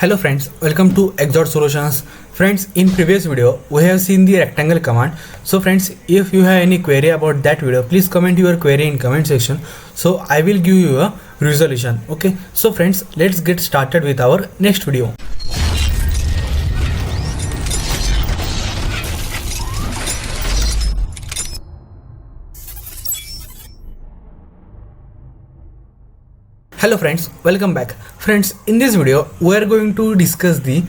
Hello friends, welcome to Exot Solutions. Friends, in previous video we have seen the rectangle command. So friends, if you have any query about that video, please comment your query in comment section. So I will give you a resolution. Okay, so friends, let's get started with our next video. Hello friends, welcome back. Friends, in this video we are going to discuss the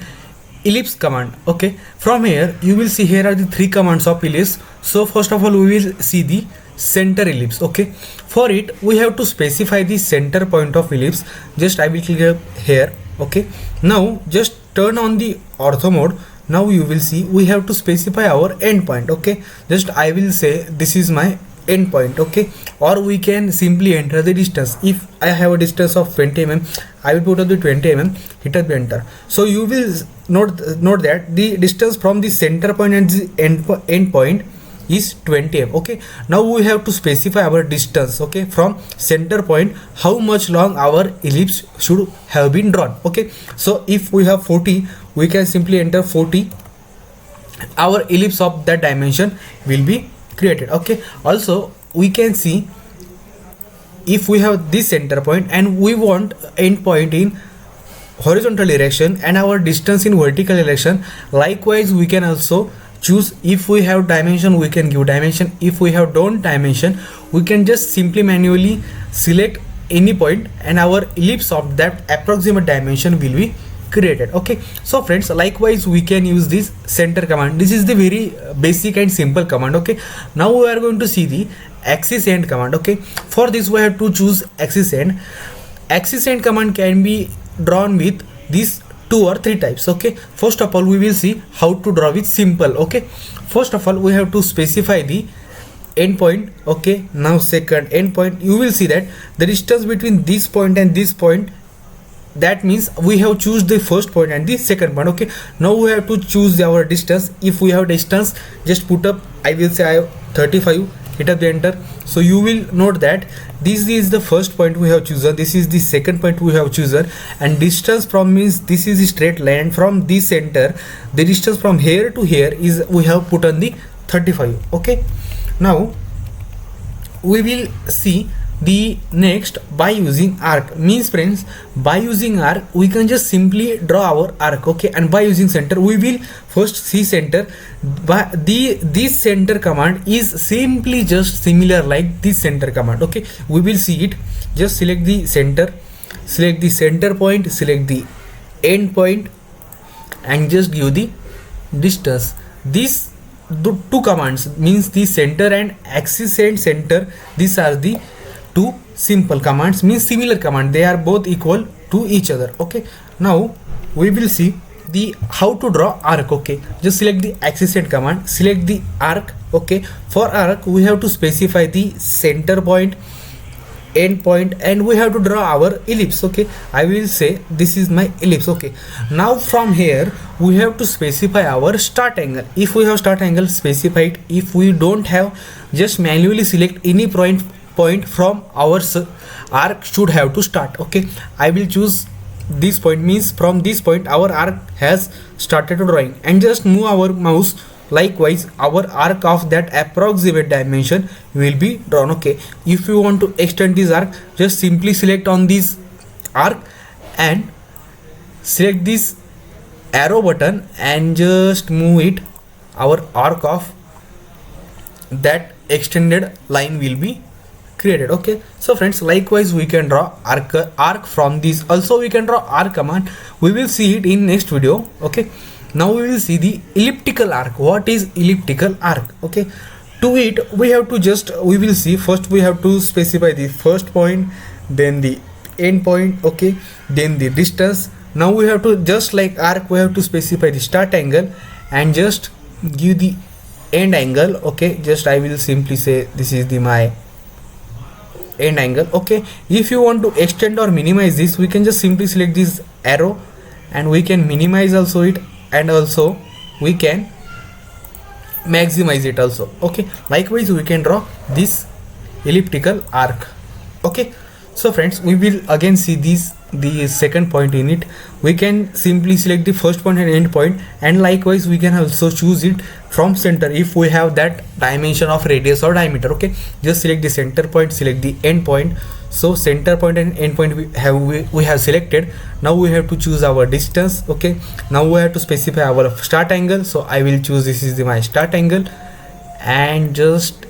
ellipse command. Okay, from here you will see here are the three commands of ellipse. So first of all we will see the center ellipse. Okay, for it we have to specify the center point of ellipse. Just I will click here. Okay, now just turn on the ortho mode. Now you will see we have to specify our end point. Okay, just I will say this is my end point. Okay, or we can simply enter the distance. If I have a distance of 20 mm, I will put up the 20 mm, hit up the enter. So you will note that the distance from the center point and the end point is 20 mm. Okay, now we have to specify our distance. Okay, from center point, how much long our ellipse should have been drawn. Okay, so if we have 40, we can simply enter 40. Our ellipse of that dimension will be created. Okay, also we can see if we have this center point and we want end point in horizontal direction and our distance in vertical direction, likewise we can also choose. If we have dimension, we can give dimension. If we have don't dimension, we can just simply manually select any point and our ellipse of that approximate dimension will be created. Okay, so friends, likewise we can use this center command. This is the very basic and simple command. Okay, now we are going to see the axis end command. Okay, for this we have to choose axis end. Axis end command can be drawn with these two or three types. Okay, first of all we will see how to draw with simple. Okay, first of all we have to specify the end point. Okay, now second end point, you will see that the distance between this point and this point, that means we have choose the first point and the second point. Okay, now we have to choose our distance. If we have distance, just put up, I will say I have 35, hit up the enter. So you will note that this is the first point we have chosen, this is the second point we have chosen, and distance from means this is a straight line from this center. The distance from here to here is we have put on the 35. Okay, now we will see the next by using arc. Means friends, by using arc we can just simply draw our arc. Okay, and by using center we will first see center. But this center command is simply just similar like this center command. Okay, we will see it. Just select the center, select the center point, select the end point, and just give the distance. The two commands means the center and axis and center, these are the two simple commands, means similar command, they are both equal to each other. Okay, now we will see the how to draw arc. Okay, just select the axis end command, select the arc. Okay, for arc we have to specify the center point, end point, and we have to draw our ellipse. Okay, I will say this is my ellipse. Okay, now from here we have to specify our start angle. If we have start angle, specify it. If we don't have, just manually select any point from our arc should have to start. Okay, I will choose this point, means from this point our arc has started drawing, and just move our mouse. Likewise our arc of that approximate dimension will be drawn. Okay, if you want to extend this arc, just simply select on this arc and select this arrow button and just move it. Our arc of that extended line will be created. Okay, so friends, likewise we can draw arc from this. Also we can draw arc command, we will see it in next video. Okay, now we will see the elliptical arc. What is elliptical arc? Okay, to it we have to just, we will see first we have to specify the first point, then the end point. Okay, then the distance. Now we have to, just like arc, we have to specify the start angle and just give the end angle. Okay, just I will simply say this is the my end angle. Okay, if you want to extend or minimize this, we can just simply select this arrow and we can minimize also it, and also we can maximize it also. Okay, likewise we can draw this elliptical arc. Okay, so friends, we will again see these the second point in it, we can simply select the first point and end point, and likewise we can also choose it from center if we have that dimension of radius or diameter. Okay, just select the center point, select the end point. So center point and end point we have selected. Now we have to choose our distance. Okay, now we have to specify our start angle. So I will choose this is my start angle, and just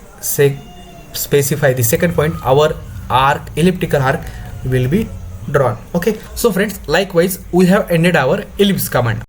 specify the second point. Our arc, elliptical arc, will be drawn. Okay, so friends, likewise we have ended our ellipse command.